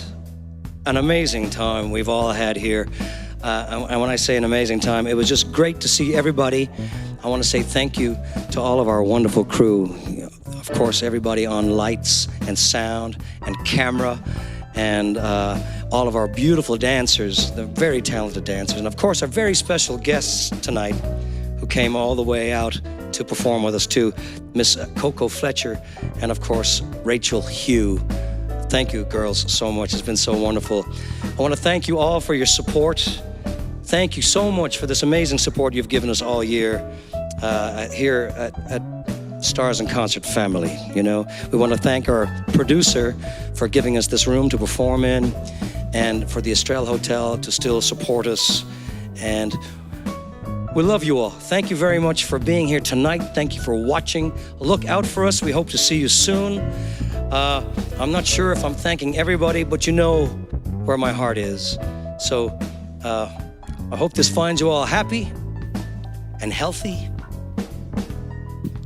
an amazing time we've all had here. And when I say an amazing time, it was just great to see everybody. I want to say thank you to all of our wonderful crew. Of course, everybody on lights and sound and camera, and all of our beautiful dancers, the very talented dancers, and of course our very special guests tonight who came all the way out to perform with us too, Miss Coco Fletcher, and of course Rachel Hiew. Thank you, girls, so much. It's been so wonderful. I want to thank you all for your support. Thank you so much for this amazing support you've given us all year here at Stars in Concert family. You know, we want to thank our producer for giving us this room to perform in, and for the Estrel Hotel to still support us. And we love you all. Thank you very much for being here tonight. Thank you for watching. Look out for us. We hope to see you soon. I'm not sure if I'm thanking everybody, but you know where my heart is. So I hope this finds you all happy and healthy.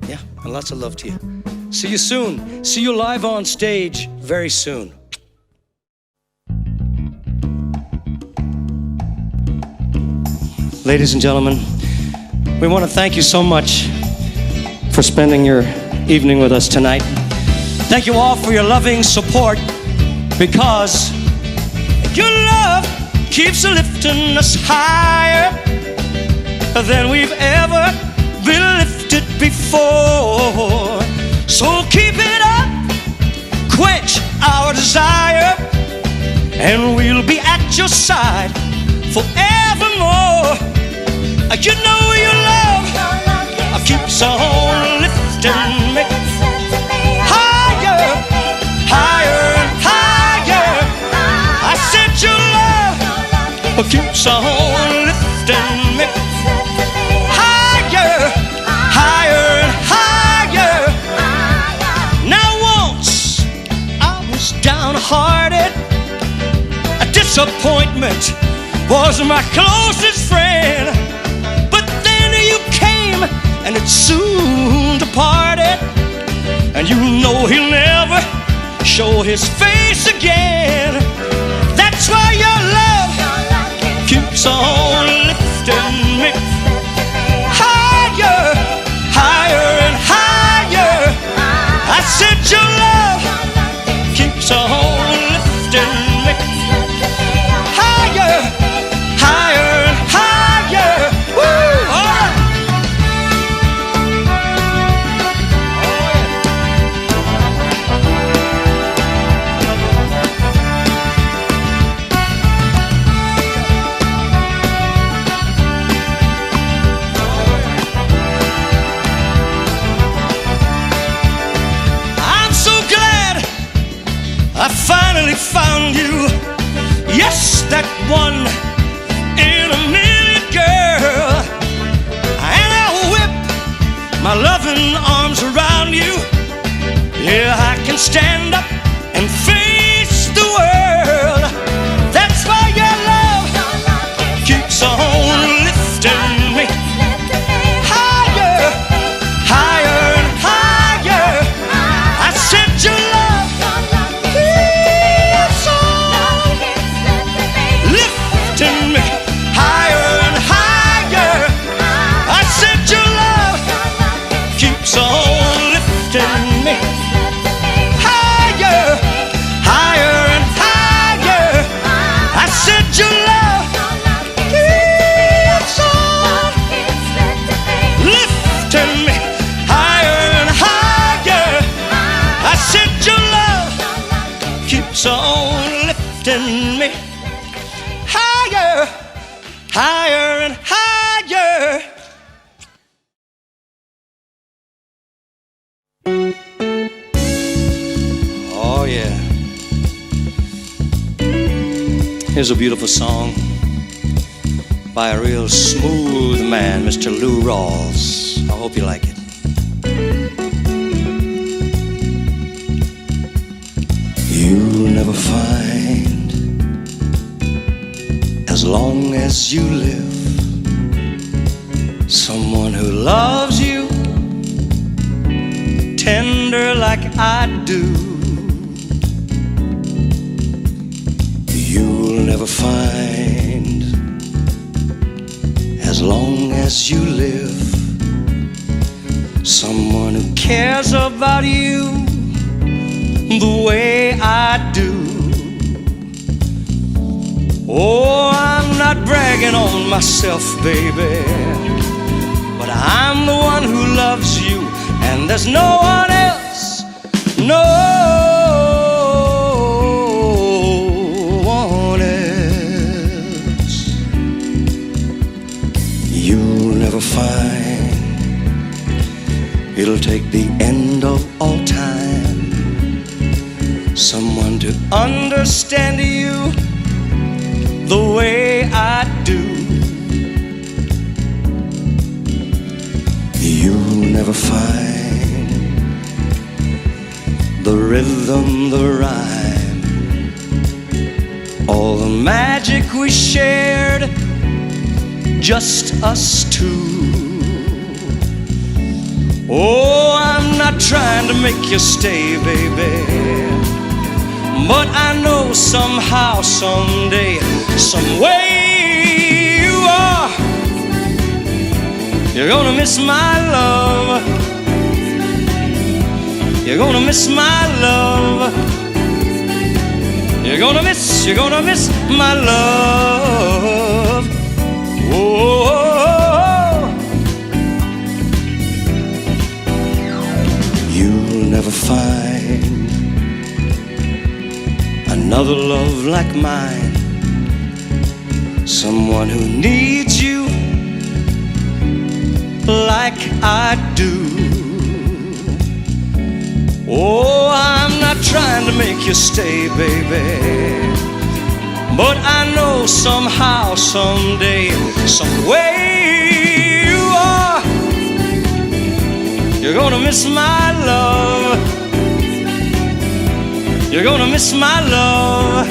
Yeah, and lots of love to you. See you soon. See you live on stage very soon. Ladies and gentlemen, we want to thank you so much for spending your evening with us tonight. Thank you all for your loving support, because your love keeps lifting us higher than we've ever been lifted before. So keep it up, quench our desire, and we'll be at your side forevermore. You know your love keeps on lifting me higher, higher and higher. I said your love keeps on lifting me higher, higher and higher. Now once I was downhearted, a disappointment was my closest friend. But then you came and it soon departed, and you know he'll never show his face again. That's why your love keeps on lifting me higher, higher and higher. I said your love keeps on lifting me higher, higher and higher. Woo! All right. I'm so glad I finally found you. Yes, that one in a million, girl. And I'll whip my loving arms around you. Yeah, I can stand up and face the world. That's why your love keeps on lifting me higher, higher and higher. me. Higher, higher and higher. I said your love keeps on lifting me. Higher and higher. I said your love keeps on lifting me. Higher, higher and higher. Oh yeah. Here's a beautiful song by a real smooth man, Mr. Lou Rawls. I hope you like it. You'll never find, as long as you live, someone who loves you tender like I do. You'll never find, as long as you live, someone who cares about you the way I do. Oh, I'm not bragging on myself, baby, but I'm the one who loves you, and there's no one else, no one else. You'll never find, it'll take the end of all time, someone to understand you the way I do. You'll never find the rhythm, the rhyme, all the magic we shared, just us two. Oh, I'm not trying to make you stay, baby, but I know somehow, someday, some way you are, you're gonna miss my love. You're gonna miss my love. You're gonna miss my love. Oh, you'll never find another love like mine, someone who needs you like I do. Oh, I'm not trying to make you stay, baby, but I know somehow, someday, some way you are, you're gonna miss my love. You're gonna miss my love.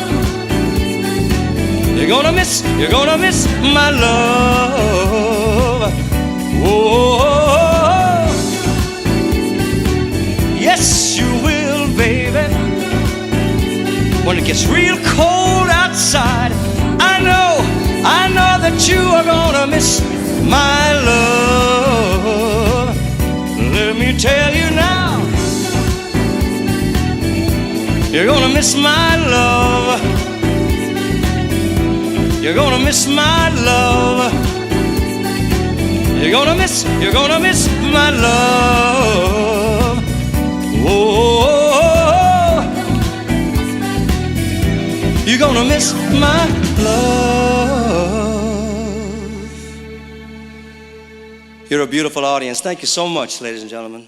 You're gonna miss my love. Oh, yes you will, baby. When it gets real cold outside, I know that you are gonna miss my love. Let me tell you now, you're gonna miss my love. You're gonna miss my love. You're gonna miss my love. Oh, you're gonna miss my love. You're a beautiful audience. Thank you so much, ladies and gentlemen.